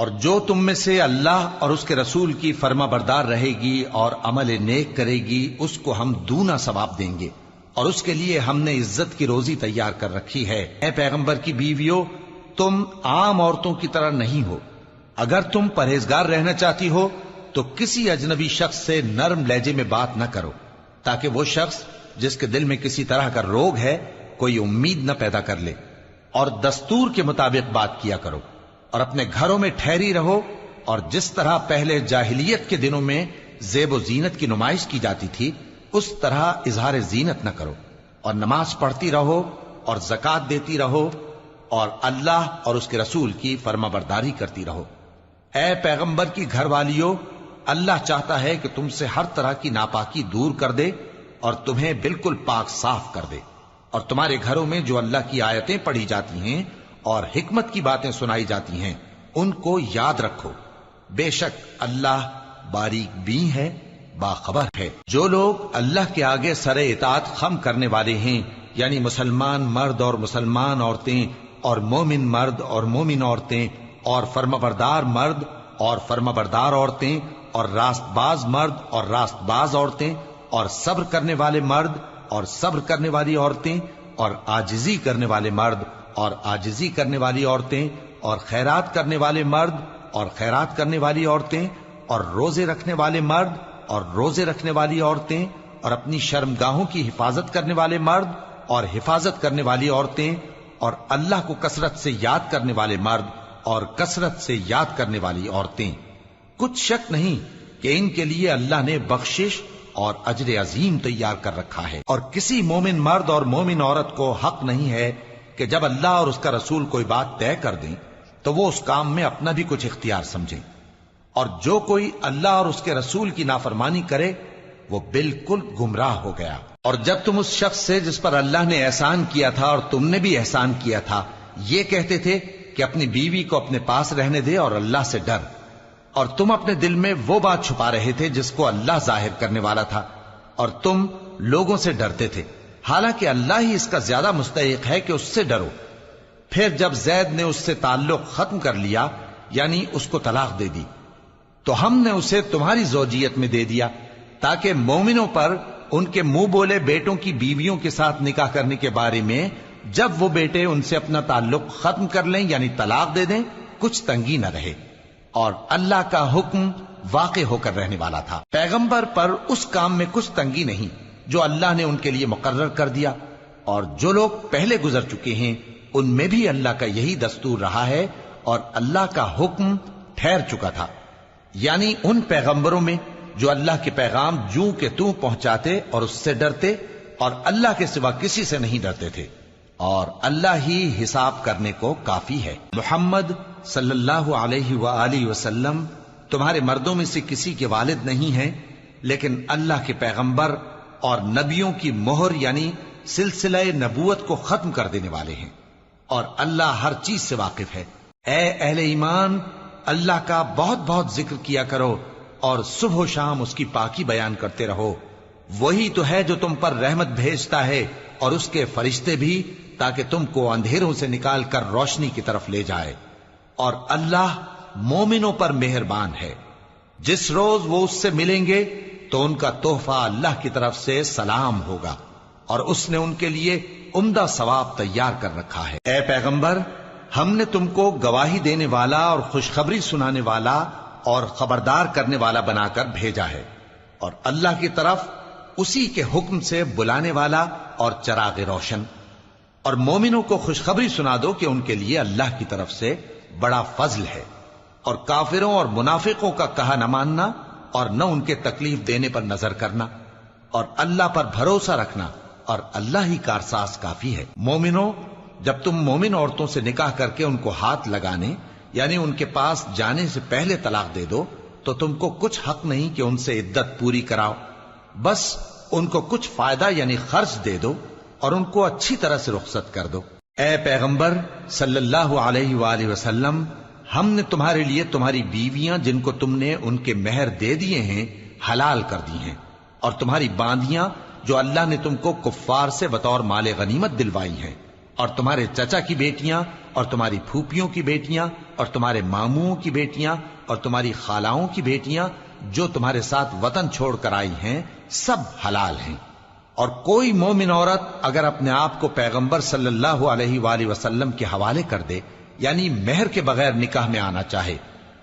اور جو تم میں سے اللہ اور اس کے رسول کی فرما بردار رہے گی اور عمل نیک کرے گی اس کو ہم دونا ثواب دیں گے، اور اس کے لیے ہم نے عزت کی روزی تیار کر رکھی ہے۔ اے پیغمبر کی بیویوں، تم عام عورتوں کی طرح نہیں ہو۔ اگر تم پرہیزگار رہنا چاہتی ہو تو کسی اجنبی شخص سے نرم لہجے میں بات نہ کرو، تاکہ وہ شخص جس کے دل میں کسی طرح کا روگ ہے کوئی امید نہ پیدا کر لے، اور دستور کے مطابق بات کیا کرو، اور اپنے گھروں میں ٹھہری رہو، اور جس طرح پہلے جاہلیت کے دنوں میں زیب و زینت کی نمائش کی جاتی تھی اس طرح اظہار زینت نہ کرو، اور نماز پڑھتی رہو اور زکوٰۃ دیتی رہو، اور اللہ اور اس کے رسول کی فرما برداری کرتی رہو۔ اے پیغمبر کی گھر والیو، اللہ چاہتا ہے کہ تم سے ہر طرح کی ناپاکی دور کر دے اور تمہیں بالکل پاک صاف کر دے، اور تمہارے گھروں میں جو اللہ کی آیتیں پڑھی جاتی ہیں اور حکمت کی باتیں سنائی جاتی ہیں ان کو یاد رکھو، بے شک اللہ باریک بین ہے، باخبر ہے۔ جو لوگ اللہ کے آگے سر اطاعت خم کرنے والے ہیں، یعنی مسلمان مرد اور مسلمان عورتیں، اور مومن مرد اور مومن عورتیں، اور فرمانبردار مرد اور فرمانبردار عورتیں، اور راست باز مرد اور راست باز عورتیں، اور صبر کرنے والے مرد اور صبر کرنے والی عورتیں، اور عاجزی کرنے والے مرد اور عاجزی کرنے والی عورتیں، اور خیرات کرنے والے مرد اور خیرات کرنے والی عورتیں، اور روزے رکھنے والے مرد اور روزے رکھنے والی عورتیں، اور اپنی شرمگاہوں کی حفاظت کرنے والے مرد اور حفاظت کرنے والی عورتیں، اور اللہ کو کثرت سے یاد کرنے والے مرد اور کثرت سے یاد کرنے والی عورتیں۔ کچھ شک نہیں کہ ان کے لیے اللہ نے بخشش اور اجر عظیم تیار کر رکھا ہے، اور کسی مومن مرد اور مومن عورت کو حق نہیں ہے کہ جب اللہ اور اس کا رسول کوئی بات طے کر دیں تو وہ اس کام میں اپنا بھی کچھ اختیار سمجھیں، اور جو کوئی اللہ اور اس کے رسول کی نافرمانی کرے وہ بالکل گمراہ ہو گیا۔ اور جب تم اس شخص سے جس پر اللہ نے احسان کیا تھا اور تم نے بھی احسان کیا تھا یہ کہتے تھے کہ اپنی بیوی کو اپنے پاس رہنے دے اور اللہ سے ڈر، اور تم اپنے دل میں وہ بات چھپا رہے تھے جس کو اللہ ظاہر کرنے والا تھا، اور تم لوگوں سے ڈرتے تھے، حالانکہ اللہ ہی اس کا زیادہ مستحق ہے کہ اس سے ڈرو۔ پھر جب زید نے اس سے تعلق ختم کر لیا، یعنی اس کو طلاق دے دی، تو ہم نے اسے تمہاری زوجیت میں دے دیا تاکہ مومنوں پر ان کے منہ بولے بیٹوں کی بیویوں کے ساتھ نکاح کرنے کے بارے میں جب وہ بیٹے ان سے اپنا تعلق ختم کر لیں یعنی طلاق دے دیں کچھ تنگی نہ رہے، اور اللہ کا حکم واقع ہو کر رہنے والا تھا۔ پیغمبر پر اس کام میں کچھ تنگی نہیں جو اللہ نے ان کے لیے مقرر کر دیا، اور جو لوگ پہلے گزر چکے ہیں ان میں بھی اللہ کا یہی دستور رہا ہے، اور اللہ کا حکم ٹھہر چکا تھا، یعنی ان پیغمبروں میں جو اللہ کے پیغام جوں کہ توں پہنچاتے اور اس سے ڈرتے اور اللہ کے سوا کسی سے نہیں ڈرتے تھے، اور اللہ ہی حساب کرنے کو کافی ہے۔ محمد صلی اللہ علیہ وآلہ وسلم تمہارے مردوں میں سے کسی کے والد نہیں ہیں، لیکن اللہ کے پیغمبر اور نبیوں کی مہر یعنی سلسلہ نبوت کو ختم کر دینے والے ہیں، اور اللہ ہر چیز سے واقف ہے۔ اے اہل ایمان، اللہ کا بہت بہت ذکر کیا کرو اور صبح و شام اس کی پاکی بیان کرتے رہو، وہی تو ہے جو تم پر رحمت بھیجتا ہے اور اس کے فرشتے بھی، تاکہ تم کو اندھیروں سے نکال کر روشنی کی طرف لے جائے، اور اللہ مومنوں پر مہربان ہے۔ جس روز وہ اس سے ملیں گے تو ان کا تحفہ اللہ کی طرف سے سلام ہوگا، اور اس نے ان کے لیے عمدہ ثواب تیار کر رکھا ہے۔ اے پیغمبر، ہم نے تم کو گواہی دینے والا اور خوشخبری سنانے والا اور خبردار کرنے والا بنا کر بھیجا ہے، اور اللہ کی طرف اسی کے حکم سے بلانے والا اور چراغ روشن۔ اور مومنوں کو خوشخبری سنا دو کہ ان کے لیے اللہ کی طرف سے بڑا فضل ہے، اور کافروں اور منافقوں کا کہا نہ ماننا اور نہ ان کے تکلیف دینے پر نظر کرنا، اور اللہ پر بھروسہ رکھنا، اور اللہ ہی کارساز کافی ہے۔ مومنوں، جب تم مومن عورتوں سے نکاح کر کے ان کو ہاتھ لگانے یعنی ان کے پاس جانے سے پہلے طلاق دے دو تو تم کو کچھ حق نہیں کہ ان سے عدت پوری کراؤ، بس ان کو کچھ فائدہ یعنی خرچ دے دو اور ان کو اچھی طرح سے رخصت کر دو۔ اے پیغمبر صلی اللہ علیہ وآلہ وسلم، ہم نے تمہارے لیے تمہاری بیویاں جن کو تم نے ان کے مہر دے دیے ہیں حلال کر دی ہیں، اور تمہاری باندیاں جو اللہ نے تم کو کفار سے بطور مال غنیمت دلوائی ہیں، اور تمہارے چچا کی بیٹیاں اور تمہاری پھوپھیوں کی بیٹیاں اور تمہارے ماموں کی بیٹیاں اور تمہاری خالاؤں کی بیٹیاں جو تمہارے ساتھ وطن چھوڑ کر آئی ہیں سب حلال ہیں۔ اور کوئی مومن عورت اگر اپنے آپ کو پیغمبر صلی اللہ علیہ وآلہ وسلم کے حوالے کر دے، یعنی مہر کے بغیر نکاح میں آنا چاہے،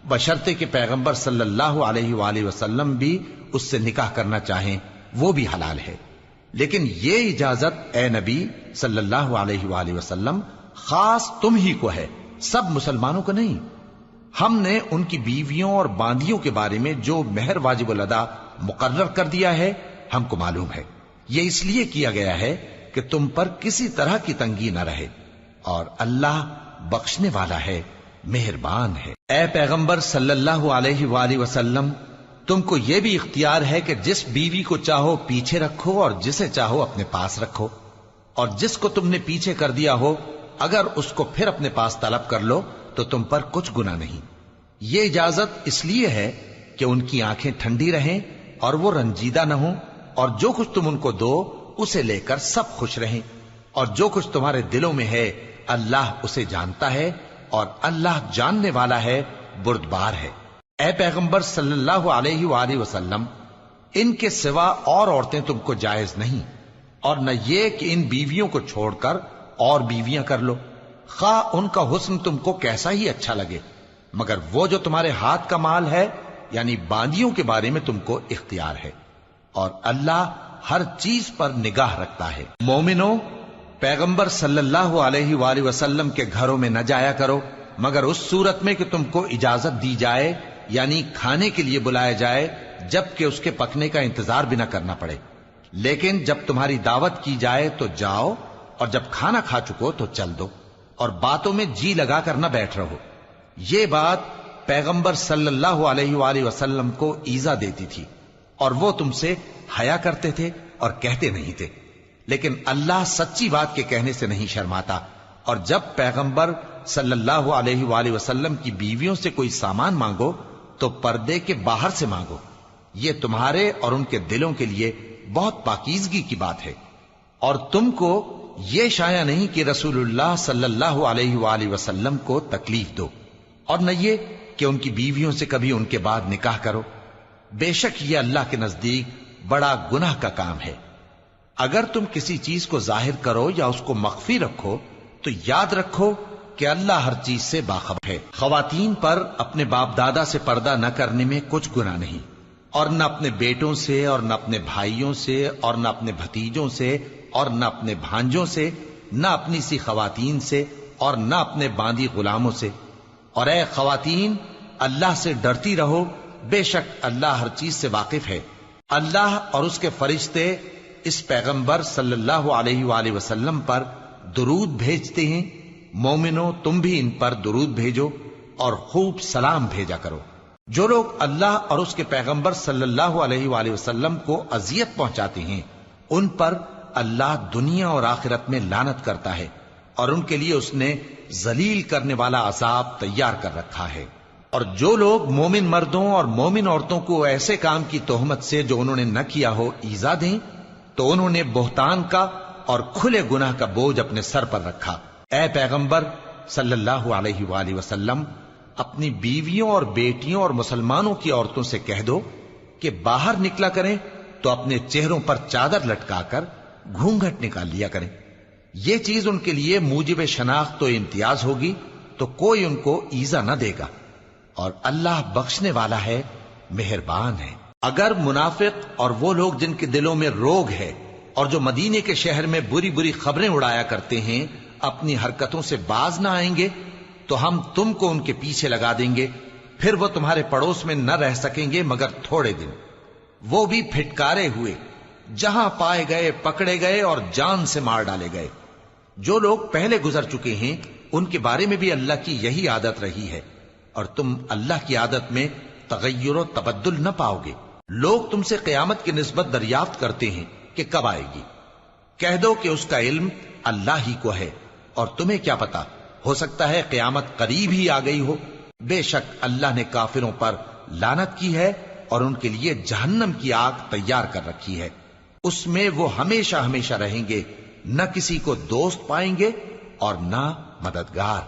بشرطے کہ پیغمبر صلی اللہ علیہ وآلہ وسلم بھی اس سے نکاح کرنا چاہیں، وہ بھی حلال ہے۔ لیکن یہ اجازت اے نبی صلی اللہ علیہ وآلہ وسلم خاص تم ہی کو ہے، سب مسلمانوں کو نہیں۔ ہم نے ان کی بیویوں اور باندیوں کے بارے میں جو مہر واجب الادا مقرر کر دیا ہے ہم کو معلوم ہے، یہ اس لیے کیا گیا ہے کہ تم پر کسی طرح کی تنگی نہ رہے، اور اللہ بخشنے والا ہے، مہربان ہے۔ اے پیغمبر صلی اللہ علیہ وآلہ وسلم، تم کو یہ بھی اختیار ہے کہ جس بیوی کو چاہو پیچھے رکھو اور جسے چاہو اپنے پاس رکھو، اور جس کو تم نے پیچھے کر دیا ہو اگر اس کو پھر اپنے پاس طلب کر لو تو تم پر کچھ گناہ نہیں۔ یہ اجازت اس لیے ہے کہ ان کی آنکھیں ٹھنڈی رہیں اور وہ رنجیدہ نہ ہوں، اور جو کچھ تم ان کو دو اسے لے کر سب خوش رہیں، اور جو کچھ تمہارے دلوں میں ہے اللہ اسے جانتا ہے، اور اللہ جاننے والا ہے، بردبار ہے۔ اے پیغمبر صلی اللہ علیہ وآلہ وسلم، ان کے سوا اور عورتیں تم کو جائز نہیں، اور نہ یہ کہ ان بیویوں کو چھوڑ کر اور بیویاں کر لو، خواہ ان کا حسن تم کو کیسا ہی اچھا لگے، مگر وہ جو تمہارے ہاتھ کا مال ہے یعنی باندیوں کے بارے میں تم کو اختیار ہے، اور اللہ ہر چیز پر نگاہ رکھتا ہے۔ مومنو، پیغمبر صلی اللہ علیہ وآلہ وسلم کے گھروں میں نہ جایا کرو مگر اس صورت میں کہ تم کو اجازت دی جائے، یعنی کھانے کے لیے بلایا جائے جبکہ اس کے پکنے کا انتظار بھی نہ کرنا پڑے۔ لیکن جب تمہاری دعوت کی جائے تو جاؤ، اور جب کھانا کھا چکو تو چل دو، اور باتوں میں جی لگا کر نہ بیٹھ رہو۔ یہ بات پیغمبر صلی اللہ علیہ وآلہ وسلم کو ایذا دیتی تھی، اور وہ تم سے حیا کرتے تھے اور کہتے نہیں تھے، لیکن اللہ سچی بات کے کہنے سے نہیں شرماتا۔ اور جب پیغمبر صلی اللہ علیہ وآلہ وسلم کی بیویوں سے کوئی سامان مانگو تو پردے کے باہر سے مانگو، یہ تمہارے اور ان کے دلوں کے لیے بہت پاکیزگی کی بات ہے۔ اور تم کو یہ شایع نہیں کہ رسول اللہ صلی اللہ علیہ وآلہ وسلم کو تکلیف دو، اور نہ یہ کہ ان کی بیویوں سے کبھی ان کے بعد نکاح کرو، بے شک یہ اللہ کے نزدیک بڑا گناہ کا کام ہے۔ اگر تم کسی چیز کو ظاہر کرو یا اس کو مخفی رکھو تو یاد رکھو کہ اللہ ہر چیز سے باخبر ہے۔ خواتین پر اپنے باپ دادا سے پردہ نہ کرنے میں کچھ گناہ نہیں، اور نہ اپنے بیٹوں سے اور نہ اپنے بھائیوں سے اور نہ اپنے بھتیجوں سے اور نہ اپنے بھانجوں سے، نہ اپنی سی خواتین سے اور نہ اپنے باندی غلاموں سے۔ اور اے خواتین، اللہ سے ڈرتی رہو، بے شک اللہ ہر چیز سے واقف ہے۔ اللہ اور اس کے فرشتے اس پیغمبر صلی اللہ علیہ وآلہ وسلم پر درود بھیجتے ہیں۔ مومنو، تم بھی ان پر درود بھیجو اور خوب سلام بھیجا کرو۔ جو لوگ اللہ اور اس کے پیغمبر صلی اللہ علیہ وآلہ وسلم کو اذیت پہنچاتے ہیں ان پر اللہ دنیا اور آخرت میں لعنت کرتا ہے، اور ان کے لیے اس نے ذلیل کرنے والا عذاب تیار کر رکھا ہے۔ اور جو لوگ مومن مردوں اور مومن عورتوں کو ایسے کام کی تہمت سے جو انہوں نے نہ کیا ہو ایذا دیں تو انہوں نے بہتان کا اور کھلے گناہ کا بوجھ اپنے سر پر رکھا۔ اے پیغمبر صلی اللہ علیہ وآلہ وسلم، اپنی بیویوں اور بیٹیوں اور مسلمانوں کی عورتوں سے کہہ دو کہ باہر نکلا کریں تو اپنے چہروں پر چادر لٹکا کر گھونگھٹ نکال لیا کریں، یہ چیز ان کے لیے موجب شناخت و امتیاز ہوگی تو کوئی ان کو ایذا نہ دے گا، اور اللہ بخشنے والا ہے، مہربان ہے۔ اگر منافق اور وہ لوگ جن کے دلوں میں روگ ہے اور جو مدینے کے شہر میں بری بری خبریں اڑایا کرتے ہیں اپنی حرکتوں سے باز نہ آئیں گے تو ہم تم کو ان کے پیچھے لگا دیں گے، پھر وہ تمہارے پڑوس میں نہ رہ سکیں گے مگر تھوڑے دن، وہ بھی پھٹکارے ہوئے، جہاں پائے گئے پکڑے گئے اور جان سے مار ڈالے گئے۔ جو لوگ پہلے گزر چکے ہیں ان کے بارے میں بھی اللہ کی یہی عادت رہی ہے، اور تم اللہ کی عادت میں تغیر و تبدل نہ پاؤ گے۔ لوگ تم سے قیامت کی نسبت دریافت کرتے ہیں کہ کب آئے گی، کہہ دو کہ اس کا علم اللہ ہی کو ہے، اور تمہیں کیا پتا، ہو سکتا ہے قیامت قریب ہی آ گئی ہو۔ بے شک اللہ نے کافروں پر لعنت کی ہے اور ان کے لیے جہنم کی آگ تیار کر رکھی ہے، اس میں وہ ہمیشہ ہمیشہ رہیں گے، نہ کسی کو دوست پائیں گے اور نہ مددگار۔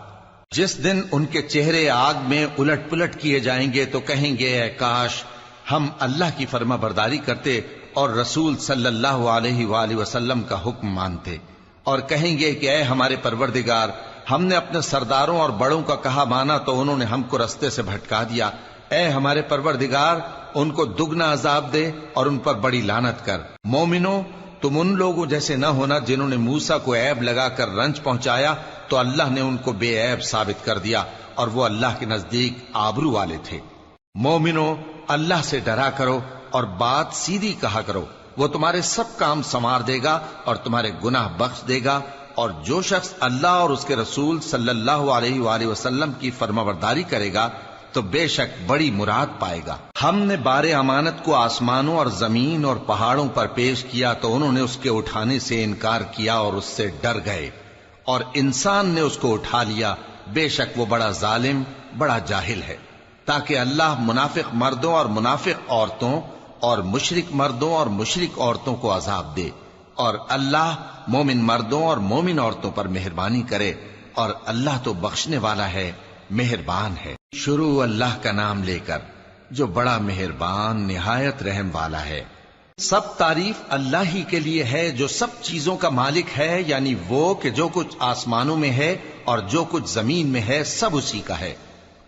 جس دن ان کے چہرے آگ میں الٹ پلٹ کیے جائیں گے تو کہیں گے اے کاش ہم اللہ کی فرما برداری کرتے اور رسول صلی اللہ علیہ وآلہ وسلم کا حکم مانتے، اور کہیں گے کہ اے ہمارے پروردگار، ہم نے اپنے سرداروں اور بڑوں کا کہا مانا تو انہوں نے ہم کو رستے سے بھٹکا دیا۔ اے ہمارے پروردگار، ان کو دگنا عذاب دے اور ان پر بڑی لعنت کر۔ مومنو، تم ان لوگوں جیسے نہ ہونا جنہوں نے موسیٰ کو عیب لگا کر رنج پہنچایا تو اللہ نے ان کو بے عیب ثابت کر دیا اور وہ اللہ کے نزدیک آبرو والے تھے۔ مومنو، اللہ سے ڈرا کرو اور بات سیدھی کہا کرو، وہ تمہارے سب کام سنوار دے گا اور تمہارے گناہ بخش دے گا، اور جو شخص اللہ اور اس کے رسول صلی اللہ علیہ وآلہ وسلم کی فرمانبرداری کرے گا تو بے شک بڑی مراد پائے گا۔ ہم نے بار امانت کو آسمانوں اور زمین اور پہاڑوں پر پیش کیا تو انہوں نے اس کے اٹھانے سے انکار کیا اور اس سے ڈر گئے، اور انسان نے اس کو اٹھا لیا، بے شک وہ بڑا ظالم، بڑا جاہل ہے، تاکہ اللہ منافق مردوں اور منافق عورتوں اور مشرک مردوں اور مشرک عورتوں کو عذاب دے، اور اللہ مومن مردوں اور مومن عورتوں پر مہربانی کرے، اور اللہ تو بخشنے والا ہے، مہربان ہے۔ شروع اللہ کا نام لے کر جو بڑا مہربان نہایت رحم والا ہے۔ سب تعریف اللہ ہی کے لیے ہے جو سب چیزوں کا مالک ہے، یعنی وہ کہ جو کچھ آسمانوں میں ہے اور جو کچھ زمین میں ہے سب اسی کا ہے،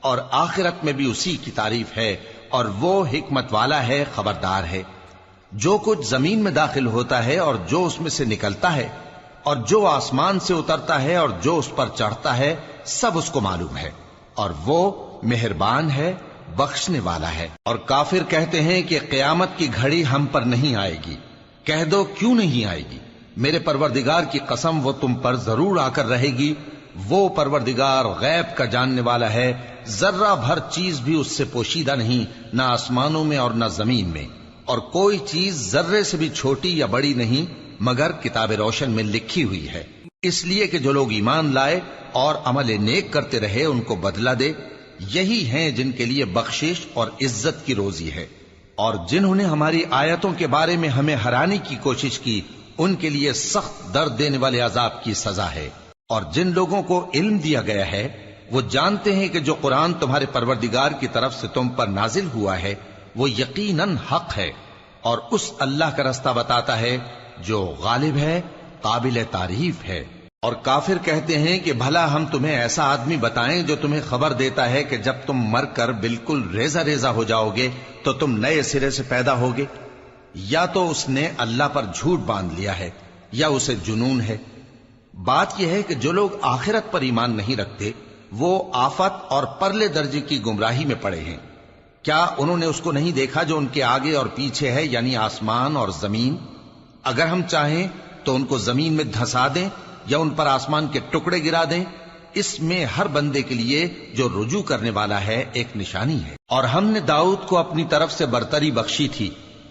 اور آخرت میں بھی اسی کی تعریف ہے، اور وہ حکمت والا ہے، خبردار ہے۔ جو کچھ زمین میں داخل ہوتا ہے اور جو اس میں سے نکلتا ہے، اور جو آسمان سے اترتا ہے اور جو اس پر چڑھتا ہے، سب اس کو معلوم ہے، اور وہ مہربان ہے، بخشنے والا ہے۔ اور کافر کہتے ہیں کہ قیامت کی گھڑی ہم پر نہیں آئے گی۔ کہہ دو کیوں نہیں آئے گی؟ میرے پروردگار کی قسم وہ تم پر ضرور آ کر رہے گی۔ وہ پروردگار غیب کا جاننے والا ہے، ذرہ بھر چیز بھی اس سے پوشیدہ نہیں، نہ آسمانوں میں اور نہ زمین میں، اور کوئی چیز ذرے سے بھی چھوٹی یا بڑی نہیں مگر کتاب روشن میں لکھی ہوئی ہے، اس لیے کہ جو لوگ ایمان لائے اور عمل نیک کرتے رہے ان کو بدلہ دے۔ یہی ہیں جن کے لیے بخشش اور عزت کی روزی ہے، اور جنہوں نے ہماری آیتوں کے بارے میں ہمیں ہرانے کی کوشش کی ان کے لیے سخت درد دینے والے عذاب کی سزا ہے۔ اور جن لوگوں کو علم دیا گیا ہے وہ جانتے ہیں کہ جو قرآن تمہارے پروردگار کی طرف سے تم پر نازل ہوا ہے وہ یقیناً حق ہے، اور اس اللہ کا رستہ بتاتا ہے جو غالب ہے، قابل تعریف ہے۔ اور کافر کہتے ہیں کہ بھلا ہم تمہیں ایسا آدمی بتائیں جو تمہیں خبر دیتا ہے کہ جب تم مر کر بالکل ریزہ ریزہ ہو جاؤ گے تو تم نئے سرے سے پیدا ہوگے؟ یا تو اس نے اللہ پر جھوٹ باندھ لیا ہے یا اسے جنون ہے۔ بات یہ ہے کہ جو لوگ آخرت پر ایمان نہیں رکھتے وہ آفت اور پرلے درجے کی گمراہی میں پڑے ہیں۔ کیا انہوں نے اس کو نہیں دیکھا جو ان کے آگے اور پیچھے ہے، یعنی آسمان اور زمین؟ اگر ہم چاہیں تو ان کو زمین میں دھسا دیں یا ان پر آسمان کے ٹکڑے گرا دیں، اس میں ہر بندے کے لیے جو رجوع کرنے والا ہے ایک نشانی ہے۔ اور ہم نے داؤد کو اپنی طرف سے برتری بخشی تھی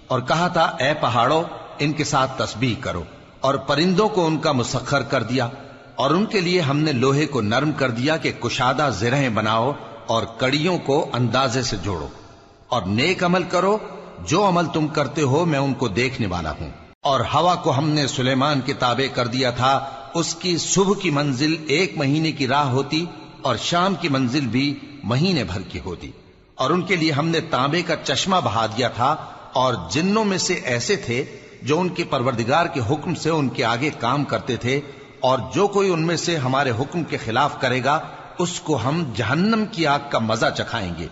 اور کہا تھا اے پہاڑوں ان کے ساتھ تسبیح کرو، اور پرندوں کو ان کا مسخر کر دیا، اور ان کے لیے ہم نے لوہے کو نرم کر دیا کہ کشادہ زرہیں بناؤ اور کڑیوں کو اندازے سے جوڑو، اور نیک عمل کرو، جو عمل تم کرتے ہو میں ان کو دیکھنے والا ہوں۔ اور ہوا کو ہم نے سلیمان کے تابع کر دیا تھا، اس کی صبح کی منزل 1 مہینے کی راہ ہوتی اور شام کی منزل بھی مہینے بھر کی ہوتی، اور ان کے لیے ہم نے تانبے کا چشمہ بہا دیا تھا، اور جنوں میں سے ایسے تھے جو ان کے پروردگار کے حکم سے ان کے آگے کام کرتے تھے، اور جو کوئی ان میں سے ہمارے حکم کے خلاف کرے گا اس کو ہم جہنم کی آگ کا مزہ چکھائیں گے۔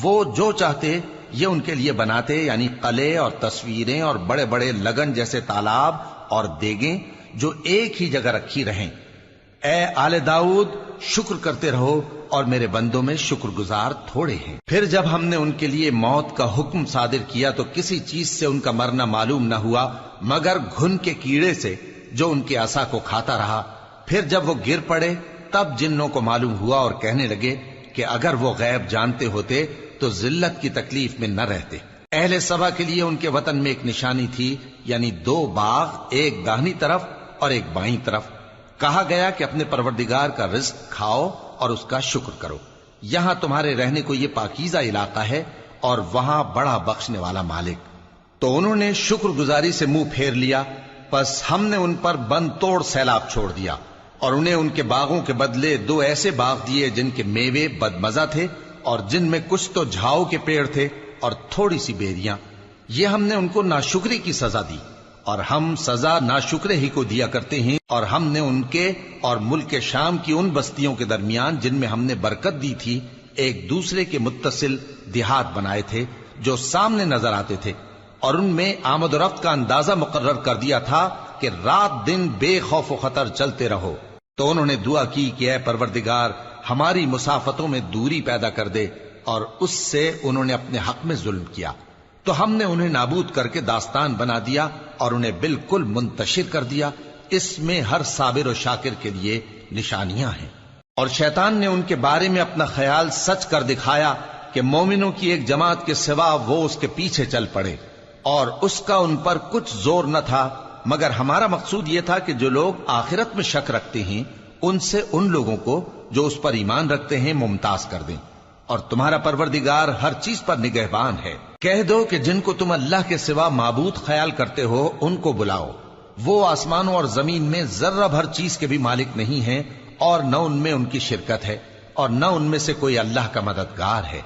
وہ جو چاہتے یہ ان کے لیے بناتے، یعنی قلعے اور تصویریں اور بڑے بڑے لگن جیسے تالاب اور دیگیں جو ایک ہی جگہ رکھی رہیں۔ اے آل داؤد، شکر کرتے رہو اور میرے بندوں میں شکر گزار تھوڑے ہیں۔ پھر جب ہم نے ان کے لیے موت کا حکم صادر کیا تو کسی چیز سے ان کا مرنا معلوم نہ ہوا مگر گھن کے کیڑے سے جو ان کے عصا کو کھاتا رہا۔ پھر جب وہ گر پڑے تب جنوں کو معلوم ہوا اور کہنے لگے کہ اگر وہ غیب جانتے ہوتے تو ذلت کی تکلیف میں نہ رہتے۔ اہل سبا کے لیے ان کے وطن میں ایک نشانی تھی، یعنی 2 باغ، ایک داہنی طرف اور ایک بائیں طرف۔ کہا گیا کہ اپنے پروردگار کا رزق کھاؤ اور اس کا شکر کرو، یہاں تمہارے رہنے کو یہ پاکیزہ علاقہ ہے اور وہاں بڑا بخشنے والا مالک۔ تو انہوں نے شکر گزاری سے منہ پھیر لیا، پس ہم نے ان پر بند توڑ سیلاب چھوڑ دیا، اور انہیں ان کے باغوں کے بدلے 2 ایسے باغ دیے جن کے میوے بدمزہ تھے اور جن میں کچھ تو جھاؤ کے پیڑ تھے اور تھوڑی سی بیریاں. یہ ہم نے ان کو ناشکری کی سزا دی، اور ہم سزا ناشکرے ہی کو دیا کرتے ہیں. اور ہم نے ان کے اور ملک شام کی ان بستیوں کے درمیان جن میں ہم نے برکت دی تھی ایک دوسرے کے متصل دیہات بنائے تھے جو سامنے نظر آتے تھے، اور ان میں آمد و رفت کا اندازہ مقرر کر دیا تھا کہ رات دن بے خوف و خطر چلتے رہو. تو انہوں نے دعا کی کہ اے پروردگار ہماری مسافتوں میں دوری پیدا کر دے، اور اس سے انہوں نے اپنے حق میں ظلم کیا. تو ہم نے انہیں نابود کر کے داستان بنا دیا اور انہیں بالکل منتشر کر دیا. اس میں ہر صابر و شاکر کے لیے نشانیاں ہیں. اور شیطان نے ان کے بارے میں اپنا خیال سچ کر دکھایا کہ مومنوں کی ایک جماعت کے سوا وہ اس کے پیچھے چل پڑے، اور اس کا ان پر کچھ زور نہ تھا، مگر ہمارا مقصود یہ تھا کہ جو لوگ آخرت میں شک رکھتے ہیں ان سے ان لوگوں کو جو اس پر ایمان رکھتے ہیں ممتاز کر دیں. اور تمہارا پروردگار ہر چیز پر نگہبان ہے. کہہ دو کہ جن کو تم اللہ کے سوا معبود خیال کرتے ہو ان کو بلاؤ. وہ آسمانوں اور زمین میں ذرہ بھر چیز کے بھی مالک نہیں ہیں، اور نہ ان میں ان کی شرکت ہے، اور نہ ان میں سے کوئی اللہ کا مددگار ہے.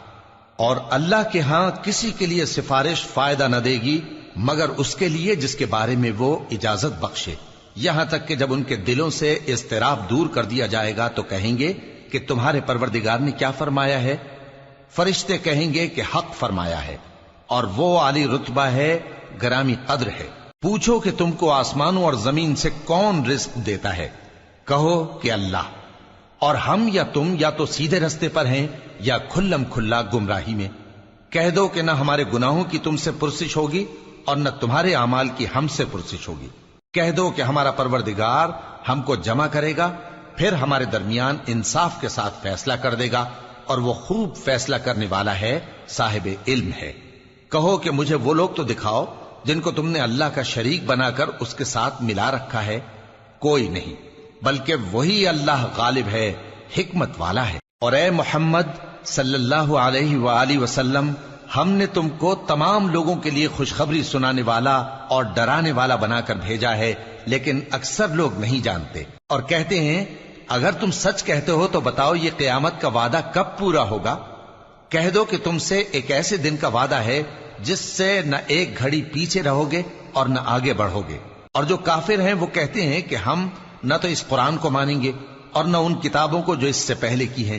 اور اللہ کے ہاں کسی کے لیے سفارش فائدہ نہ دے گی مگر اس کے لیے جس کے بارے میں وہ اجازت بخشے. یہاں تک کہ جب ان کے دلوں سے اضطراب دور کر دیا جائے گا تو کہیں گے کہ تمہارے پروردگار نے کیا فرمایا ہے؟ فرشتے کہیں گے کہ حق فرمایا ہے، اور وہ عالی رتبہ ہے، گرامی قدر ہے. پوچھو کہ تم کو آسمانوں اور زمین سے کون رزق دیتا ہے؟ کہو کہ اللہ. اور ہم یا تم یا تو سیدھے رستے پر ہیں یا کھلم کھلا گمراہی میں. کہہ دو کہ نہ ہمارے گناہوں کی تم سے پرسش ہوگی اور نہ تمہارے اعمال کی ہم سے پرسش ہوگی. کہہ دو کہ ہمارا پروردگار ہم کو جمع کرے گا، پھر ہمارے درمیان انصاف کے ساتھ فیصلہ کر دے گا، اور وہ خوب فیصلہ کرنے والا ہے، صاحب علم ہے. کہو کہ مجھے وہ لوگ تو دکھاؤ جن کو تم نے اللہ کا شریک بنا کر اس کے ساتھ ملا رکھا ہے. کوئی نہیں، بلکہ وہی اللہ غالب ہے، حکمت والا ہے. اور اے محمد صلی اللہ علیہ وآلہ وسلم، ہم نے تم کو تمام لوگوں کے لیے خوشخبری سنانے والا اور ڈرانے والا بنا کر بھیجا ہے، لیکن اکثر لوگ نہیں جانتے. اور کہتے ہیں اگر تم سچ کہتے ہو تو بتاؤ یہ قیامت کا وعدہ کب پورا ہوگا؟ کہہ دو کہ تم سے ایک ایسے دن کا وعدہ ہے جس سے نہ ایک گھڑی پیچھے رہو گے اور نہ آگے بڑھو گے. اور جو کافر ہیں وہ کہتے ہیں کہ ہم نہ تو اس قرآن کو مانیں گے اور نہ ان کتابوں کو جو اس سے پہلے کی ہیں.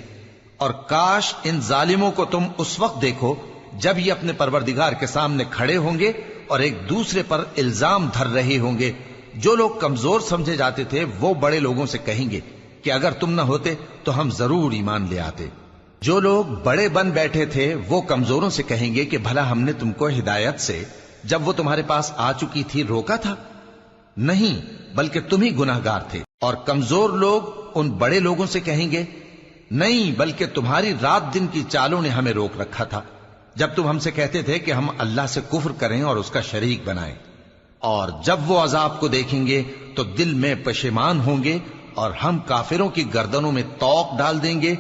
اور کاش ان ظالموں کو تم اس وقت دیکھو جب یہ اپنے پروردگار کے سامنے کھڑے ہوں گے اور ایک دوسرے پر الزام دھر رہے ہوں گے. جو لوگ کمزور سمجھے جاتے تھے وہ بڑے لوگوں سے کہیں گے کہ اگر تم نہ ہوتے تو ہم ضرور ایمان لے آتے. جو لوگ بڑے بن بیٹھے تھے وہ کمزوروں سے کہیں گے کہ بھلا ہم نے تم کو ہدایت سے جب وہ تمہارے پاس آ چکی تھی روکا تھا؟ نہیں، بلکہ تم ہی گناہگار تھے. اور کمزور لوگ ان بڑے لوگوں سے کہیں گے نہیں، بلکہ تمہاری رات دن کی چالوں نے ہمیں روک رکھا تھا جب تم ہم سے کہتے تھے کہ ہم اللہ سے کفر کریں اور اس کا شریک بنائیں. اور جب وہ عذاب کو دیکھیں گے تو دل میں پشیمان ہوں گے اور ہم کافروں کی گردنوں میں توق ڈال دیں گے.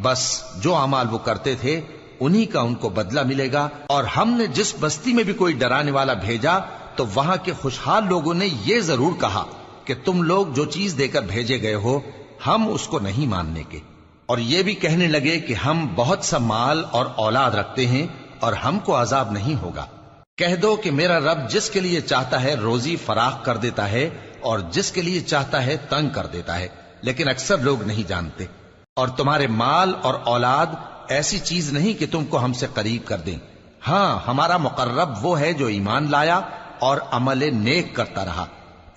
بس جو اعمال وہ کرتے تھے انہی کا ان کو بدلہ ملے گا. اور ہم نے جس بستی میں بھی کوئی ڈرانے والا بھیجا تو وہاں کے خوشحال لوگوں نے یہ ضرور کہا کہ تم لوگ جو چیز دے کر بھیجے گئے ہو ہم اس کو نہیں ماننے کے. اور یہ بھی کہنے لگے کہ ہم بہت سا مال اور اولاد رکھتے ہیں اور ہم کو عذاب نہیں ہوگا. کہہ دو کہ میرا رب جس کے لیے چاہتا ہے روزی فراخ کر دیتا ہے اور جس کے لیے چاہتا ہے تنگ کر دیتا ہے، لیکن اکثر لوگ نہیں جانتے. اور تمہارے مال اور اولاد ایسی چیز نہیں کہ تم کو ہم سے قریب کر دیں. ہاں، ہمارا مقرب وہ ہے جو ایمان لایا اور عمل نیک کرتا رہا.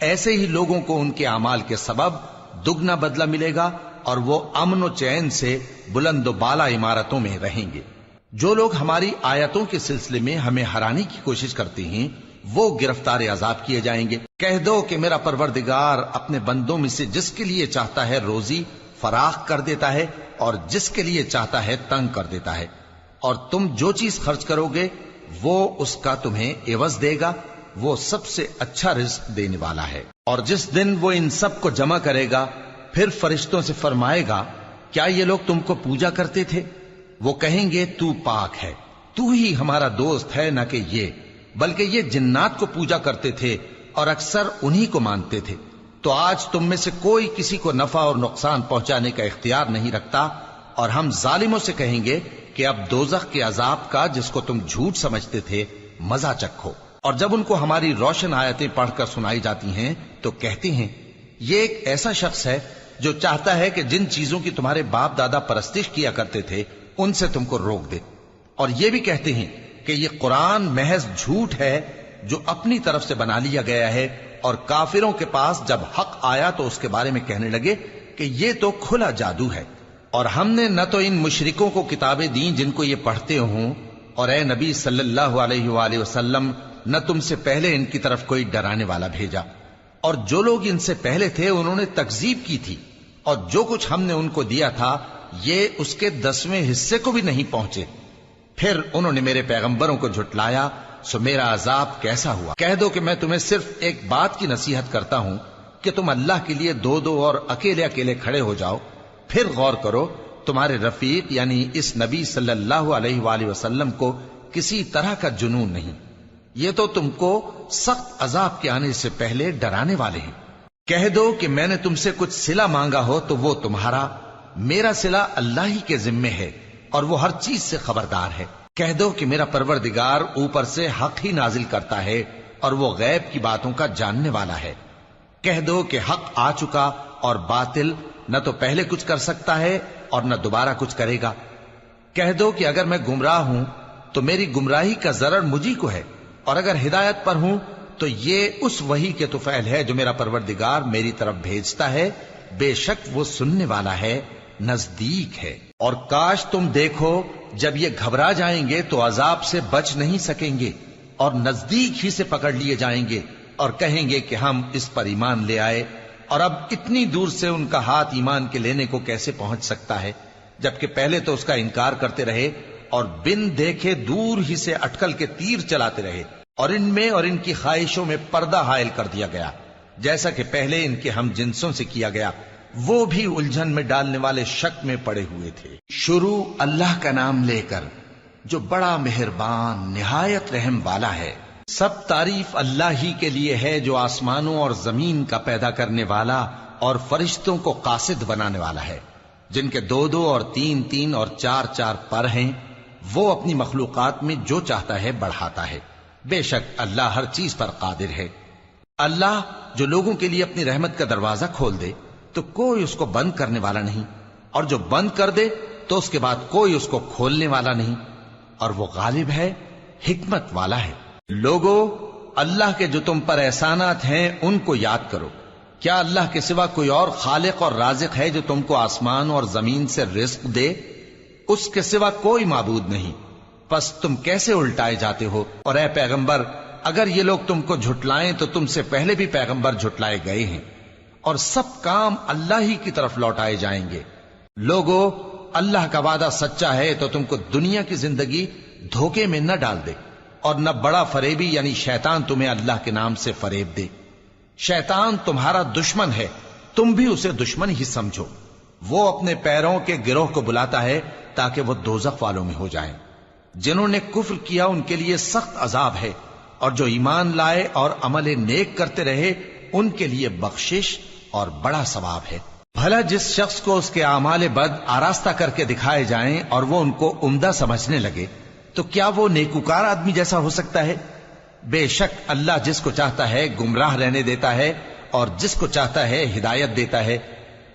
ایسے ہی لوگوں کو ان کے اعمال کے سبب دگنا بدلہ ملے گا اور وہ امن و چین سے بلند و بالا عمارتوں میں رہیں گے. جو لوگ ہماری آیتوں کے سلسلے میں ہمیں ہرانے کی کوشش کرتے ہیں وہ گرفتار عذاب کیے جائیں گے. کہہ دو کہ میرا پروردگار اپنے بندوں میں سے جس کے لیے چاہتا ہے روزی فراخ کر دیتا ہے اور جس کے لیے چاہتا ہے تنگ کر دیتا ہے. اور تم جو چیز خرچ کرو گے وہ اس کا تمہیں عوض دے گا. وہ سب سے اچھا رزق دینے والا ہے. اور جس دن وہ ان سب کو جمع کرے گا پھر فرشتوں سے فرمائے گا کیا یہ لوگ تم کو پوجا کرتے تھے؟ وہ کہیں گے تو پاک ہے، تو ہی ہمارا دوست ہے، نہ کہ یہ، بلکہ یہ جنات کو پوجا کرتے تھے اور اکثر انہی کو مانتے تھے. تو تو آج تم میں سے کوئی کسی کو نفع اور نقصان پہنچانے کا اختیار نہیں رکھتا، اور ہم ظالموں سے کہیں گے کہ اب دوزخ کے عذاب کا جس کو تم جھوٹ سمجھتے تھے مزہ چکھو۔ اور جب ان کو ہماری روشن آیتیں پڑھ کر سنائی جاتی ہیں تو کہتے ہیں یہ ایک ایسا شخص ہے جو چاہتا ہے کہ جن چیزوں کی تمہارے باپ دادا پرستش کیا کرتے تھے ان سے تم کو روک دے، اور یہ بھی کہتے ہیں کہ یہ قرآن محض جھوٹ ہے جو اپنی طرف سے بنا لیا گیا ہے، اور کافروں کے پاس جب حق آیا تو اس کے بارے میں کہنے لگے کہ یہ تو کھلا جادو ہے۔ اور ہم نے نہ تو ان مشرکوں کو کتابیں دیں جن کو یہ پڑھتے ہوں، اور اے نبی صلی اللہ علیہ وآلہ وسلم نہ تم سے پہلے ان کی طرف کوئی ڈرانے والا بھیجا، اور جو لوگ ان سے پہلے تھے انہوں نے تکذیب کی تھی، اور جو کچھ ہم نے ان کو دیا تھا یہ اس کے 10ویں حصے کو بھی نہیں پہنچے۔ پھر انہوں نے میرے پیغمبروں کو جھٹلایا، سو میرا عذاب کیسا ہوا۔ کہہ دو کہ میں تمہیں صرف ایک بات کی نصیحت کرتا ہوں کہ تم اللہ کے لیے دو دو اور اکیلے اکیلے کھڑے ہو جاؤ، پھر غور کرو تمہارے رفیق یعنی اس نبی صلی اللہ علیہ وآلہ وسلم کو کسی طرح کا جنون نہیں، یہ تو تم کو سخت عذاب کے آنے سے پہلے ڈرانے والے ہیں۔ کہہ دو کہ میں نے تم سے کچھ صلہ مانگا ہو تو وہ تمہارا، میرا صلہ اللہ ہی کے ذمے ہے اور وہ ہر چیز سے خبردار ہے۔ کہہ دو کہ میرا پروردگار اوپر سے حق ہی نازل کرتا ہے اور وہ غیب کی باتوں کا جاننے والا ہے۔ کہہ دو کہ حق آ چکا اور باطل نہ تو پہلے کچھ کر سکتا ہے اور نہ دوبارہ کچھ کرے گا۔ کہہ دو کہ اگر میں گمراہ ہوں تو میری گمراہی کا ضرر مجھی کو ہے، اور اگر ہدایت پر ہوں تو یہ اس وحی کے طفیل ہے جو میرا پروردگار میری طرف بھیجتا ہے، بے شک وہ سننے والا ہے، نزدیک ہے۔ اور کاش تم دیکھو جب یہ گھبرا جائیں گے تو عذاب سے بچ نہیں سکیں گے اور نزدیک ہی سے پکڑ لیے جائیں گے اور کہیں گے کہ ہم اس پر ایمان لے آئے، اور اب اتنی دور سے ان کا ہاتھ ایمان کے لینے کو کیسے پہنچ سکتا ہے، جبکہ پہلے تو اس کا انکار کرتے رہے اور بن دیکھے دور ہی سے اٹکل کے تیر چلاتے رہے، اور ان میں اور ان کی خواہشوں میں پردہ حائل کر دیا گیا، جیسا کہ پہلے ان کے ہم جنسوں سے کیا گیا، وہ بھی الجھن میں ڈالنے والے شک میں پڑے ہوئے تھے۔ شروع اللہ کا نام لے کر جو بڑا مہربان نہایت رحم والا ہے۔ سب تعریف اللہ ہی کے لیے ہے جو آسمانوں اور زمین کا پیدا کرنے والا اور فرشتوں کو قاصد بنانے والا ہے، جن کے 2 اور 3 اور 4 پر ہیں، وہ اپنی مخلوقات میں جو چاہتا ہے بڑھاتا ہے، بے شک اللہ ہر چیز پر قادر ہے۔ اللہ جو لوگوں کے لیے اپنی رحمت کا دروازہ کھول دے تو کوئی اس کو بند کرنے والا نہیں، اور جو بند کر دے تو اس کے بعد کوئی اس کو کھولنے والا نہیں، اور وہ غالب ہے، حکمت والا ہے۔ لوگو، اللہ کے جو تم پر احسانات ہیں ان کو یاد کرو۔ کیا اللہ کے سوا کوئی اور خالق اور رازق ہے جو تم کو آسمان اور زمین سے رزق دے؟ اس کے سوا کوئی معبود نہیں، پس تم کیسے الٹائے جاتے ہو؟ اور اے پیغمبر، اگر یہ لوگ تم کو جھٹلائیں تو تم سے پہلے بھی پیغمبر جھٹلائے گئے ہیں، اور سب کام اللہ ہی کی طرف لوٹائے جائیں گے۔ لوگو، اللہ کا وعدہ سچا ہے تو تم کو دنیا کی زندگی دھوکے میں نہ ڈال دے، اور نہ بڑا فریبی یعنی شیطان تمہیں اللہ کے نام سے فریب دے۔ شیطان تمہارا دشمن ہے، تم بھی اسے دشمن ہی سمجھو۔ وہ اپنے پیروں کے گروہ کو بلاتا ہے تاکہ وہ دوزخ والوں میں ہو جائیں۔ جنہوں نے کفر کیا ان کے لیے سخت عذاب ہے، اور جو ایمان لائے اور عمل نیک کرتے رہے ان کے لیے بخشش اور بڑا ثواب ہے۔ بھلا جس شخص کو اس کے اعمال بد آراستہ کر کے دکھائے جائیں اور وہ ان کو عمدہ سمجھنے لگے تو کیا وہ نیکوکار آدمی جیسا ہو سکتا ہے؟ بے شک اللہ جس کو چاہتا ہے گمراہ رہنے دیتا ہے اور جس کو چاہتا ہے ہدایت دیتا ہے۔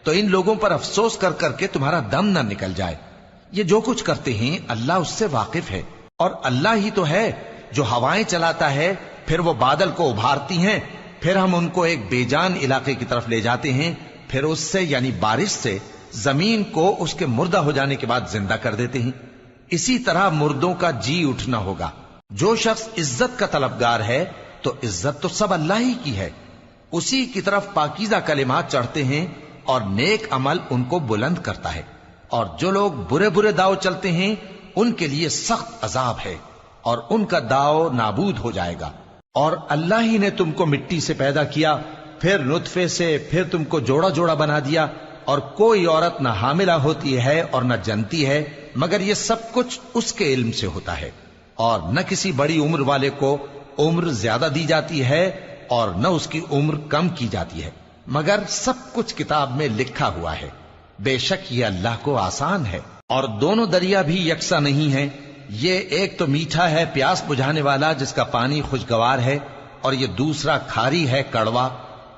تو ان لوگوں پر افسوس کر کر کے تمہارا دم نہ نکل جائے، یہ جو کچھ کرتے ہیں اللہ اس سے واقف ہے، اور اللہ ہی تو ہے جو ہوائیں چلاتا ہے، پھر وہ بادل کو ابھارتی ہیں، پھر ہم ان کو ایک بے جان علاقے کی طرف لے جاتے ہیں، پھر اس سے یعنی بارش سے زمین کو اس کے مردہ ہو جانے کے بعد زندہ کر دیتے ہیں۔ اسی طرح مردوں کا جی اٹھنا ہوگا۔ جو شخص عزت کا طلبگار ہے تو عزت تو سب اللہ ہی کی ہے، اسی کی طرف پاکیزہ کلمات چڑھتے ہیں اور نیک عمل ان کو بلند کرتا ہے، اور جو لوگ برے برے داؤ چلتے ہیں ان کے لیے سخت عذاب ہے، اور ان کا داؤ نابود ہو جائے گا۔ اور اللہ ہی نے تم کو مٹی سے پیدا کیا، پھر نطفے سے، پھر تم کو جوڑا جوڑا بنا دیا، اور کوئی عورت نہ حاملہ ہوتی ہے اور نہ جنتی ہے، مگر یہ سب کچھ اس کے علم سے ہوتا ہے، اور نہ کسی بڑی عمر والے کو عمر زیادہ دی جاتی ہے اور نہ اس کی عمر کم کی جاتی ہے، مگر سب کچھ کتاب میں لکھا ہوا ہے، بے شک یہ اللہ کو آسان ہے۔ اور دونوں دریا بھی یکساں نہیں ہیں، یہ ایک تو میٹھا ہے پیاس بجھانے والا جس کا پانی خوشگوار ہے، اور یہ دوسرا کھاری ہے کڑوا،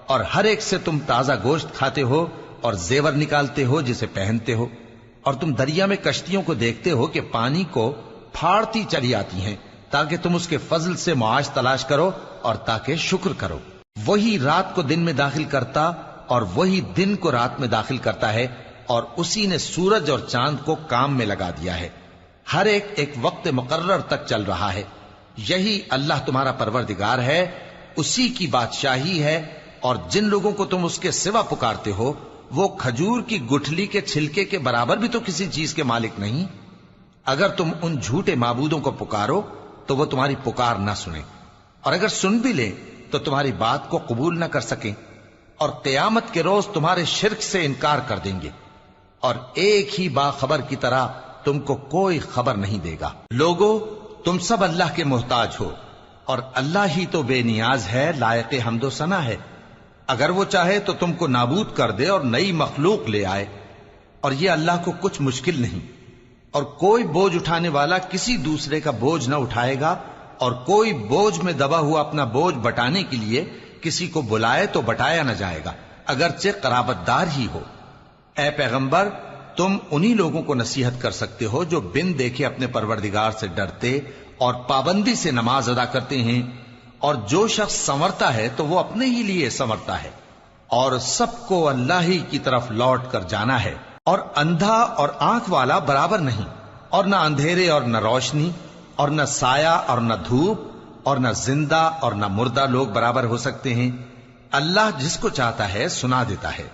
اور ہر ایک سے تم تازہ گوشت کھاتے ہو اور زیور نکالتے ہو جسے پہنتے ہو، اور تم دریا میں کشتیوں کو دیکھتے ہو کہ پانی کو پھاڑتی چلی آتی ہیں تاکہ تم اس کے فضل سے معاش تلاش کرو اور تاکہ شکر کرو۔ وہی رات کو دن میں داخل کرتا اور وہی دن کو رات میں داخل کرتا ہے، اور اسی نے سورج اور چاند کو کام میں لگا دیا ہے، ہر ایک ایک وقت مقرر تک چل رہا ہے۔ یہی اللہ تمہارا پروردگار ہے، اسی کی بادشاہی ہے، اور جن لوگوں کو تم اس کے سوا پکارتے ہو وہ کھجور کی گٹھلی کے چھلکے کے برابر بھی تو کسی چیز کے مالک نہیں۔ اگر تم ان جھوٹے معبودوں کو پکارو تو وہ تمہاری پکار نہ سنیں، اور اگر سن بھی لیں تو تمہاری بات کو قبول نہ کر سکیں، اور قیامت کے روز تمہارے شرک سے انکار کر دیں گے، اور ایک ہی باخبر کی طرح تم کو کوئی خبر نہیں دے گا۔ لوگو، تم سب اللہ کے محتاج ہو، اور اللہ ہی تو بے نیاز ہے، لائق حمد و ثنا ہے۔ اگر وہ چاہے تو تم کو نابود کر دے اور نئی مخلوق لے آئے، اور یہ اللہ کو کچھ مشکل نہیں۔ اور کوئی بوجھ اٹھانے والا کسی دوسرے کا بوجھ نہ اٹھائے گا، اور کوئی بوجھ میں دبا ہوا اپنا بوجھ بٹانے کے لیے کسی کو بلائے تو بٹایا نہ جائے گا، اگرچہ قرابت دار ہی ہو۔ اے پیغمبر، تم انہی لوگوں کو نصیحت کر سکتے ہو جو بن دیکھے اپنے پروردگار سے ڈرتے اور پابندی سے نماز ادا کرتے ہیں، اور جو شخص سنورتا ہے تو وہ اپنے ہی لیے سنورتا ہے، اور سب کو اللہ ہی کی طرف لوٹ کر جانا ہے۔ اور اندھا اور آنکھ والا برابر نہیں، اور نہ اندھیرے اور نہ روشنی، اور نہ سایہ اور نہ دھوپ، اور نہ زندہ اور نہ مردہ لوگ برابر ہو سکتے ہیں۔ اللہ جس کو چاہتا ہے سنا دیتا ہے،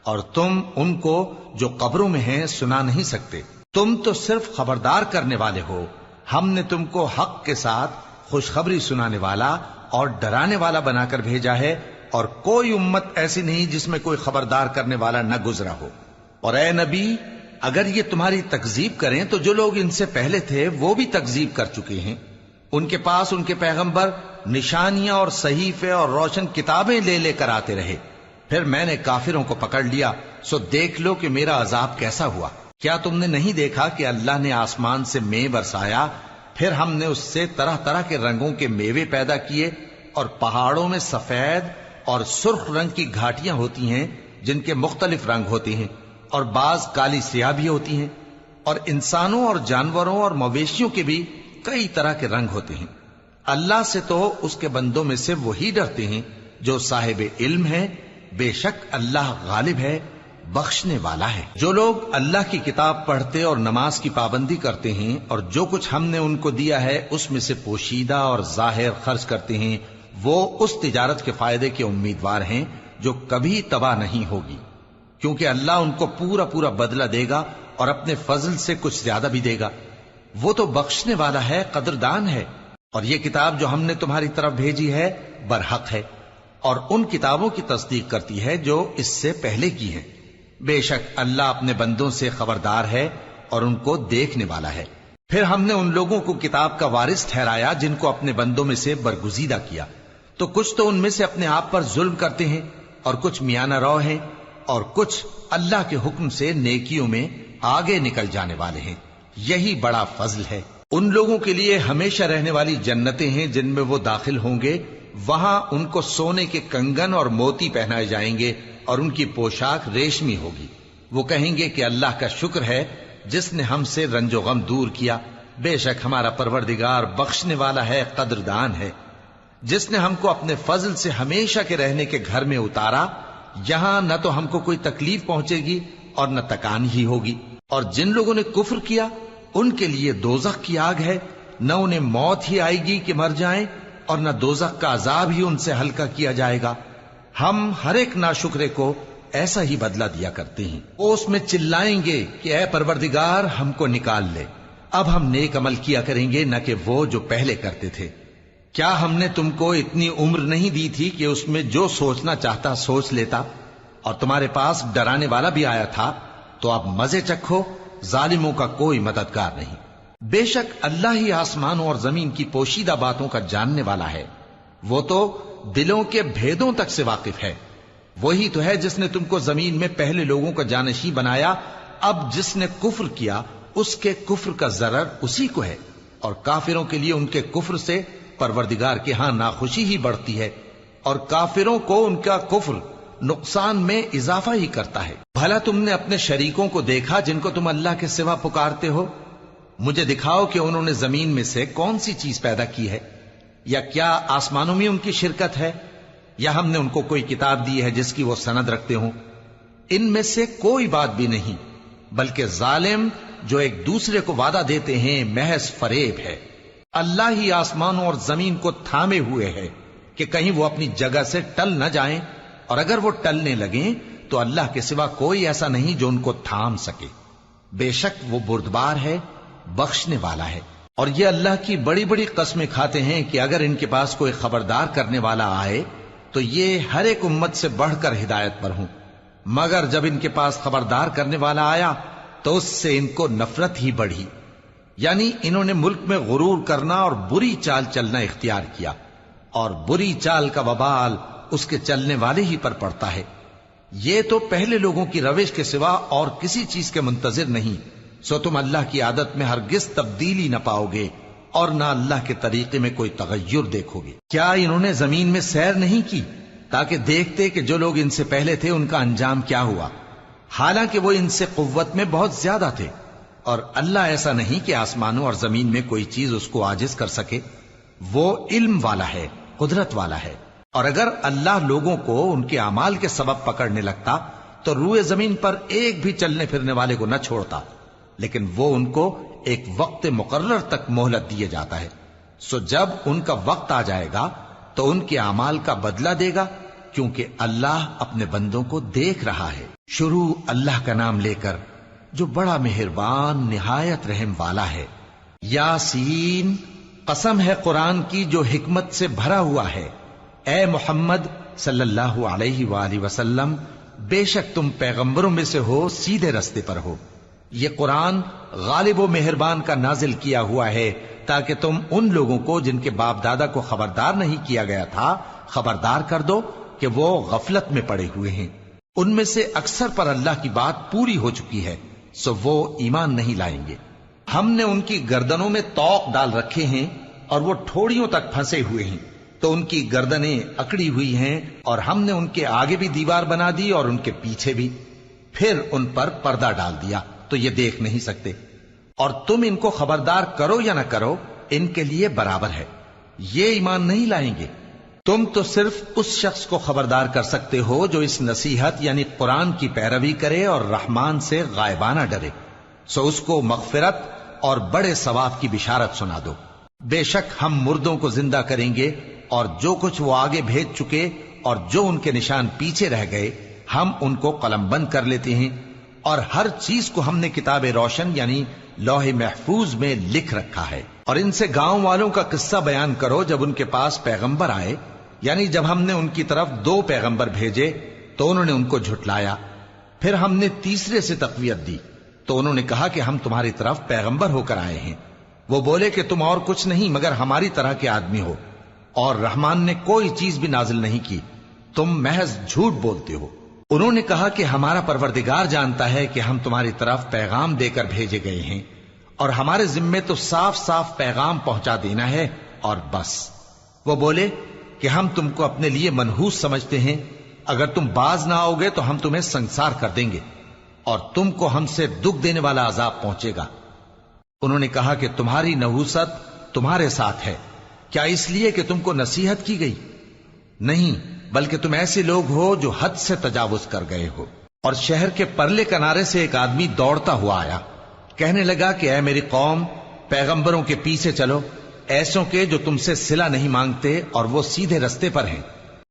اور تم ان کو جو قبروں میں ہیں سنا نہیں سکتے۔ تم تو صرف خبردار کرنے والے ہو، ہم نے تم کو حق کے ساتھ خوشخبری سنانے والا اور ڈرانے والا بنا کر بھیجا ہے، اور کوئی امت ایسی نہیں جس میں کوئی خبردار کرنے والا نہ گزرا ہو۔ اور اے نبی، اگر یہ تمہاری تکذیب کریں تو جو لوگ ان سے پہلے تھے وہ بھی تکذیب کر چکے ہیں۔ ان کے پاس ان کے پیغمبر نشانیاں اور صحیفے اور روشن کتابیں لے لے کر آتے رہے، پھر میں نے کافروں کو پکڑ لیا، سو دیکھ لو کہ میرا عذاب کیسا ہوا۔ کیا تم نے نہیں دیکھا کہ اللہ نے آسمان سے مے برسایا، پھر ہم نے اس سے طرح طرح کے رنگوں کے میوے پیدا کیے، اور پہاڑوں میں سفید اور سرخ رنگ کی گھاٹیاں ہوتی ہیں جن کے مختلف رنگ ہوتے ہیں، اور بعض کالی سیاہ بھی ہوتی ہیں، اور انسانوں اور جانوروں اور مویشیوں کے بھی کئی طرح کے رنگ ہوتے ہیں۔ اللہ سے تو اس کے بندوں میں سے وہی ڈرتے ہیں جو صاحب علم ہے، بے شک اللہ غالب ہے، بخشنے والا ہے۔ جو لوگ اللہ کی کتاب پڑھتے اور نماز کی پابندی کرتے ہیں، اور جو کچھ ہم نے ان کو دیا ہے اس میں سے پوشیدہ اور ظاہر خرچ کرتے ہیں، وہ اس تجارت کے فائدے کے امیدوار ہیں جو کبھی تباہ نہیں ہوگی، کیونکہ اللہ ان کو پورا پورا بدلہ دے گا اور اپنے فضل سے کچھ زیادہ بھی دے گا۔ وہ تو بخشنے والا ہے، قدردان ہے۔ اور یہ کتاب جو ہم نے تمہاری طرف بھیجی ہے برحق ہے، اور ان کتابوں کی تصدیق کرتی ہے جو اس سے پہلے کی ہیں۔ بے شک اللہ اپنے بندوں سے خبردار ہے اور ان کو دیکھنے والا ہے۔ پھر ہم نے ان لوگوں کو کتاب کا وارث ٹھہرایا جن کو اپنے بندوں میں سے برگزیدہ کیا، تو کچھ تو ان میں سے اپنے آپ پر ظلم کرتے ہیں، اور کچھ میانہ رو ہیں، اور کچھ اللہ کے حکم سے نیکیوں میں آگے نکل جانے والے ہیں۔ یہی بڑا فضل ہے۔ ان لوگوں کے لیے ہمیشہ رہنے والی جنتیں ہیں جن میں وہ داخل ہوں گے، وہاں ان کو سونے کے کنگن اور موتی پہنائے جائیں گے، اور ان کی پوشاک ریشمی ہوگی۔ وہ کہیں گے کہ اللہ کا شکر ہے جس نے ہم سے رنج و غم دور کیا، بے شک ہمارا پروردگار بخشنے والا ہے، قدردان ہے۔ جس نے ہم کو اپنے فضل سے ہمیشہ کے رہنے کے گھر میں اتارا، یہاں نہ تو ہم کو کوئی تکلیف پہنچے گی اور نہ تکان ہی ہوگی۔ اور جن لوگوں نے کفر کیا ان کے لیے دوزخ کی آگ ہے، نہ انہیں موت ہی آئے گی کہ مر جائیں، اور نہ دوزخ کا عذاب ہی ان سے ہلکا کیا جائے گا۔ ہم ہر ایک ناشکرے کو ایسا ہی بدلہ دیا کرتے ہیں۔ وہ اس میں چلائیں گے کہ اے پروردگار ہم کو نکال لے، اب ہم نیک عمل کیا کریں گے نہ کہ وہ جو پہلے کرتے تھے۔ کیا ہم نے تم کو اتنی عمر نہیں دی تھی کہ اس میں جو سوچنا چاہتا سوچ لیتا، اور تمہارے پاس ڈرانے والا بھی آیا تھا، تو اب مزے چکھو، ظالموں کا کوئی مددگار نہیں۔ بے شک اللہ ہی آسمانوں اور زمین کی پوشیدہ باتوں کا جاننے والا ہے، وہ تو دلوں کے بھیدوں تک سے واقف ہے۔ وہی تو ہے جس نے تم کو زمین میں پہلے لوگوں کا جانشین بنایا. اب جس نے کفر کیا اس کے کفر کا ضرر اسی کو ہے، اور کافروں کے لیے ان کے کفر سے پروردگار کے ہاں ناخوشی ہی بڑھتی ہے، اور کافروں کو ان کا کفر نقصان میں اضافہ ہی کرتا ہے. بھلا تم نے اپنے شریکوں کو دیکھا جن کو تم اللہ کے سوا پکارتے ہو؟ مجھے دکھاؤ کہ انہوں نے زمین میں سے کون سی چیز پیدا کی ہے، یا کیا آسمانوں میں ان کی شرکت ہے، یا ہم نے ان کو کوئی کتاب دی ہے جس کی وہ سند رکھتے ہوں؟ ان میں سے کوئی بات بھی نہیں، بلکہ ظالم جو ایک دوسرے کو وعدہ دیتے ہیں محض فریب ہے. اللہ ہی آسمانوں اور زمین کو تھامے ہوئے ہے کہ کہیں وہ اپنی جگہ سے ٹل نہ جائیں، اور اگر وہ ٹلنے لگیں تو اللہ کے سوا کوئی ایسا نہیں جو ان کو تھام سکے. بے شک وہ بردبار ہے، بخشنے والا ہے. اور یہ اللہ کی بڑی بڑی قسمیں کھاتے ہیں کہ اگر ان کے پاس کوئی خبردار کرنے والا آئے تو یہ ہر ایک امت سے بڑھ کر ہدایت پر ہوں، مگر جب ان کے پاس خبردار کرنے والا آیا تو اس سے ان کو نفرت ہی بڑھی. یعنی انہوں نے ملک میں غرور کرنا اور بری چال چلنا اختیار کیا، اور بری چال کا وبال اس کے چلنے والے ہی پر پڑتا ہے. یہ تو پہلے لوگوں کی روش کے سوا اور کسی چیز کے منتظر نہیں، سو تم اللہ کی عادت میں ہرگز تبدیلی نہ پاؤ گے اور نہ اللہ کے طریقے میں کوئی تغیر دیکھو گے. کیا انہوں نے زمین میں سیر نہیں کی تاکہ دیکھتے کہ جو لوگ ان سے پہلے تھے ان کا انجام کیا ہوا، حالانکہ وہ ان سے قوت میں بہت زیادہ تھے؟ اور اللہ ایسا نہیں کہ آسمانوں اور زمین میں کوئی چیز اس کو عاجز کر سکے. وہ علم والا ہے، قدرت والا ہے. اور اگر اللہ لوگوں کو ان کے اعمال کے سبب پکڑنے لگتا تو روئے زمین پر ایک بھی چلنے پھرنے والے کو نہ چھوڑتا، لیکن وہ ان کو ایک وقت مقرر تک مہلت دیے جاتا ہے. سو جب ان کا وقت آ جائے گا تو ان کے اعمال کا بدلہ دے گا، کیونکہ اللہ اپنے بندوں کو دیکھ رہا ہے. شروع اللہ کا نام لے کر جو بڑا مہربان نہایت رحم والا ہے. یاسین، قسم ہے قرآن کی جو حکمت سے بھرا ہوا ہے. اے محمد صلی اللہ علیہ وآلہ وسلم، بے شک تم پیغمبروں میں سے ہو، سیدھے رستے پر ہو. یہ قرآن غالب و مہربان کا نازل کیا ہوا ہے تاکہ تم ان لوگوں کو جن کے باپ دادا کو خبردار نہیں کیا گیا تھا خبردار کر دو کہ وہ غفلت میں پڑے ہوئے ہیں. ان میں سے اکثر پر اللہ کی بات پوری ہو چکی ہے، سو وہ ایمان نہیں لائیں گے. ہم نے ان کی گردنوں میں طوق ڈال رکھے ہیں اور وہ ٹھوڑیوں تک پھنسے ہوئے ہیں، تو ان کی گردنیں اکڑی ہوئی ہیں، اور ہم نے ان کے آگے بھی دیوار بنا دی اور ان کے پیچھے بھی، پھر ان پر پردہ ڈال دیا تو یہ دیکھ نہیں سکتے. اور تم ان کو خبردار کرو یا نہ کرو ان کے لیے برابر ہے، یہ ایمان نہیں لائیں گے. تم تو صرف اس شخص کو خبردار کر سکتے ہو جو اس نصیحت یعنی قرآن کی پیروی کرے اور رحمان سے غائبانہ ڈرے، سو اس کو مغفرت اور بڑے ثواب کی بشارت سنا دو. بے شک ہم مردوں کو زندہ کریں گے، اور جو کچھ وہ آگے بھیج چکے اور جو ان کے نشان پیچھے رہ گئے ہم ان کو قلم بند کر لیتے ہیں. اور ہر چیز کو ہم نے کتاب روشن یعنی لوح محفوظ میں لکھ رکھا ہے. اور ان سے گاؤں والوں کا قصہ بیان کرو جب ان کے پاس پیغمبر آئے، یعنی جب ہم نے ان کی طرف 2 پیغمبر بھیجے تو انہوں نے ان کو جھٹلایا. پھر ہم نے تیسرے سے تقویت دی تو انہوں نے کہا کہ ہم تمہاری طرف پیغمبر ہو کر آئے ہیں. وہ بولے کہ تم اور کچھ نہیں مگر ہماری طرح کے آدمی ہو، اور رحمان نے کوئی چیز بھی نازل نہیں کی، تم محض جھوٹ بولتے ہو. انہوں نے کہا کہ ہمارا پروردگار جانتا ہے کہ ہم تمہاری طرف پیغام دے کر بھیجے گئے ہیں، اور ہمارے ذمے تو صاف صاف پیغام پہنچا دینا ہے اور بس. وہ بولے کہ ہم تم کو اپنے لیے منحوس سمجھتے ہیں، اگر تم باز نہ آؤ گے تو ہم تمہیں سنسار کر دیں گے اور تم کو ہم سے دکھ دینے والا عذاب پہنچے گا. انہوں نے کہا کہ تمہاری نحوست تمہارے ساتھ ہے، کیا اس لیے کہ تم کو نصیحت کی گئی؟ نہیں، بلکہ تم ایسے لوگ ہو جو حد سے تجاوز کر گئے ہو. اور شہر کے پرلے کنارے سے ایک آدمی دوڑتا ہوا آیا، کہنے لگا کہ اے میری قوم، پیغمبروں کے پیچھے چلو، ایسوں کے جو تم سے صلہ نہیں مانگتے اور وہ سیدھے رستے پر ہیں.